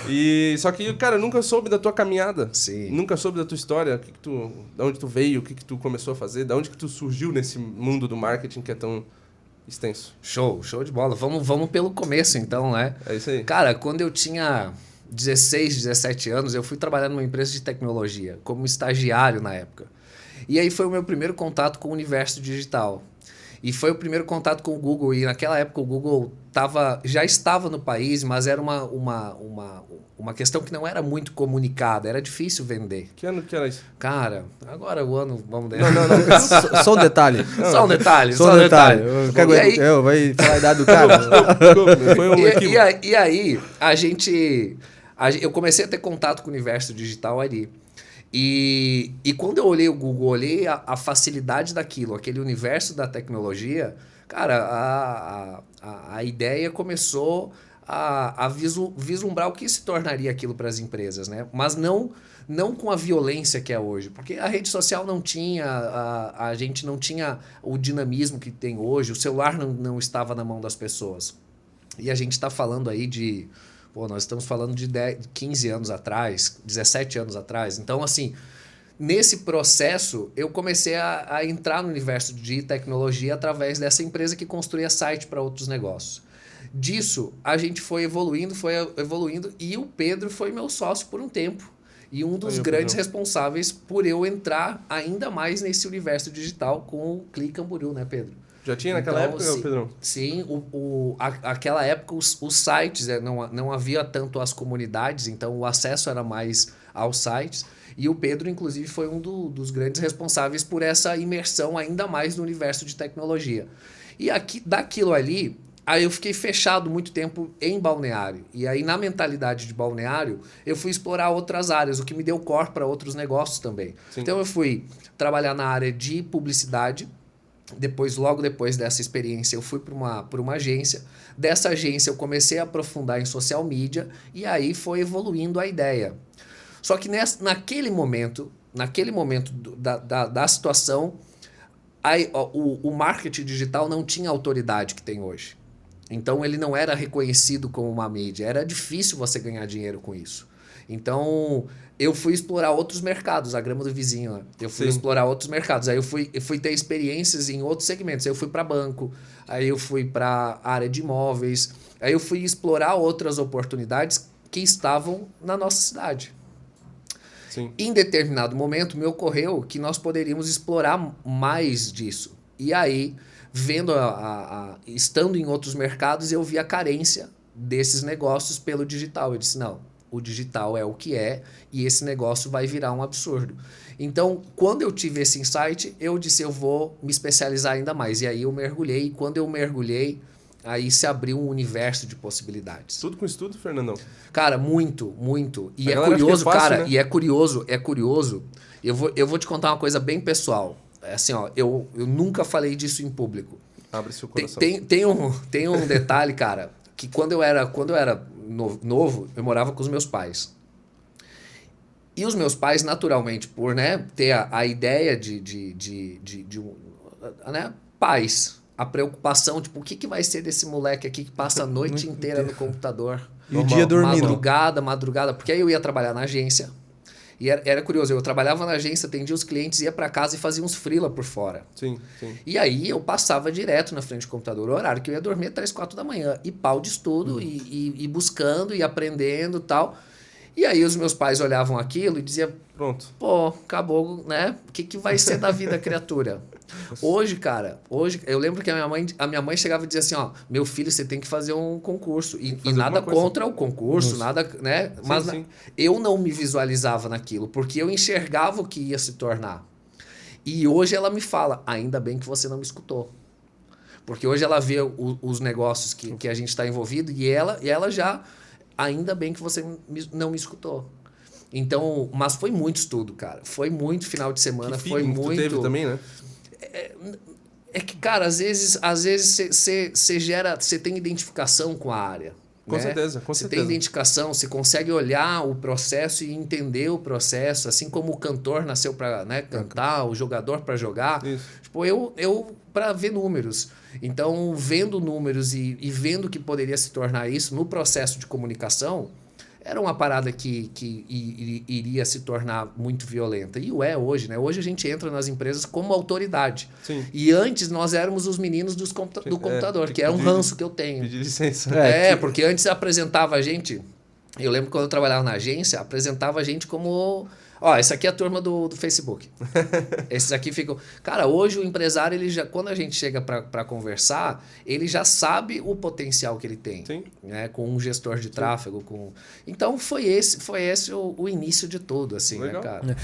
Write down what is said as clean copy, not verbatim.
E só que, cara, eu nunca soube da tua caminhada. Sim. Nunca soube da tua história, da onde tu veio, o que tu começou a fazer, da onde que tu surgiu nesse mundo do marketing que é tão extenso. Show de bola. Vamos pelo começo então, né? É isso aí. Cara, quando eu tinha 16, 17 anos, eu fui trabalhar numa empresa de tecnologia, como estagiário na época. E aí foi o meu primeiro contato com o universo digital. E foi o primeiro contato com o Google. E naquela época o Google já estava no país, mas era uma questão que não era muito comunicada. Era difícil vender. Que ano que era isso? Cara, agora o ano... Vamos ver. Não. Só um detalhe. Só um detalhe. Eu vai falar a idade do cara. Foi um equívoco. E aí, eu comecei a ter contato com o universo digital ali. E quando eu olhei o Google, olhei a facilidade daquilo, aquele universo da tecnologia, cara, a ideia começou a vislumbrar o que se tornaria aquilo para as empresas, né? Mas não com a violência que é hoje, porque a rede social não tinha, a gente não tinha o dinamismo que tem hoje, o celular não estava na mão das pessoas. E a gente está falando aí de... nós estamos falando de 15 anos atrás, 17 anos atrás. Então, assim, nesse processo, eu comecei a entrar no universo de tecnologia através dessa empresa que construía site para outros negócios. Disso, a gente foi evoluindo, e o Pedro foi meu sócio por um tempo. E um dos grandes responsáveis por eu entrar ainda mais nesse universo digital com o Clique Camboriú, né, Pedro? Já tinha naquela época, Pedrão? Sim, aquela época os sites, não havia tanto as comunidades, então o acesso era mais aos sites. E o Pedro, inclusive, foi um dos grandes responsáveis por essa imersão ainda mais no universo de tecnologia. E daquilo ali, aí eu fiquei fechado muito tempo em Balneário. E aí, na mentalidade de Balneário, eu fui explorar outras áreas, o que me deu corpo para outros negócios também. Sim. Então, eu fui trabalhar na área de publicidade. Logo depois dessa experiência, eu fui para uma agência. Dessa agência, eu comecei a aprofundar em social media e aí foi evoluindo a ideia. Só que naquele momento da situação, o marketing digital não tinha a autoridade que tem hoje. Então, ele não era reconhecido como uma mídia. Era difícil você ganhar dinheiro com isso. Então, eu fui explorar outros mercados, a grama do vizinho. Né? Eu fui explorar outros mercados. Aí eu fui ter experiências em outros segmentos. Aí eu fui para banco, aí eu fui para área de imóveis, aí eu fui explorar outras oportunidades que estavam na nossa cidade. Sim. Em determinado momento, me ocorreu que nós poderíamos explorar mais disso. E aí, estando em outros mercados, eu vi a carência desses negócios pelo digital. Eu disse, não, o digital é o que é e esse negócio vai virar um absurdo. Então, quando eu tive esse insight, eu disse, eu vou me especializar ainda mais. E aí eu mergulhei, e quando eu mergulhei, aí se abriu um universo de possibilidades. Tudo com estudo, Fernandão? Cara, muito, muito. E é curioso, fácil, cara, né? E é curioso. Eu vou te contar uma coisa bem pessoal. É assim, ó, eu nunca falei disso em público. Abre seu coração. Tem um detalhe, cara, que quando eu era novo, eu morava com os meus pais. E os meus pais, naturalmente, por ter a ideia de pais, a preocupação, tipo, o que vai ser desse moleque aqui que passa a noite inteira no computador? E o dia dormindo. Madrugada, porque aí eu ia trabalhar na agência. E era curioso, eu trabalhava na agência, atendia os clientes, ia para casa e fazia uns freela por fora. Sim. E aí eu passava direto na frente do computador, o horário que eu ia dormir 3, 4 da manhã. E pau de estudo, e buscando, e aprendendo e tal. E aí os meus pais olhavam aquilo e diziam, pronto, pô, acabou, né? O que vai ser da vida, criatura? Hoje, eu lembro que a minha mãe chegava e dizia assim, ó, meu filho, você tem que fazer um concurso. E nada contra o concurso, nada, né? Mas sim. Eu não me visualizava naquilo, porque eu enxergava o que ia se tornar. E hoje ela me fala, ainda bem que você não me escutou. Porque hoje ela vê os negócios que a gente está envolvido e ela já... Ainda bem que você não me escutou. Então, mas foi muito estudo, cara. Foi muito final de semana, foi muito... Tu teve também, né? É que, cara, às vezes você tem identificação com a área. Com certeza. Você tem identificação, você consegue olhar o processo e entender o processo, assim como o cantor nasceu para cantar, o jogador para jogar. Isso. Tipo, eu para ver números. Então, vendo números e vendo que poderia se tornar isso no processo de comunicação, era uma parada que iria se tornar muito violenta. E é hoje, né? Hoje a gente entra nas empresas como autoridade. Sim. E antes nós éramos os meninos do computador, que é um ranço que eu tenho. Pedir licença. Porque antes apresentava a gente... Eu lembro quando eu trabalhava na agência, apresentava a gente como... Ó, essa aqui é a turma do Facebook. Esses aqui ficam... Cara, hoje o empresário, ele já, quando a gente chega para conversar, ele já sabe o potencial que ele tem. Sim. Né? Com um gestor de tráfego. Então, foi esse o início de tudo, assim, Legal. né, cara?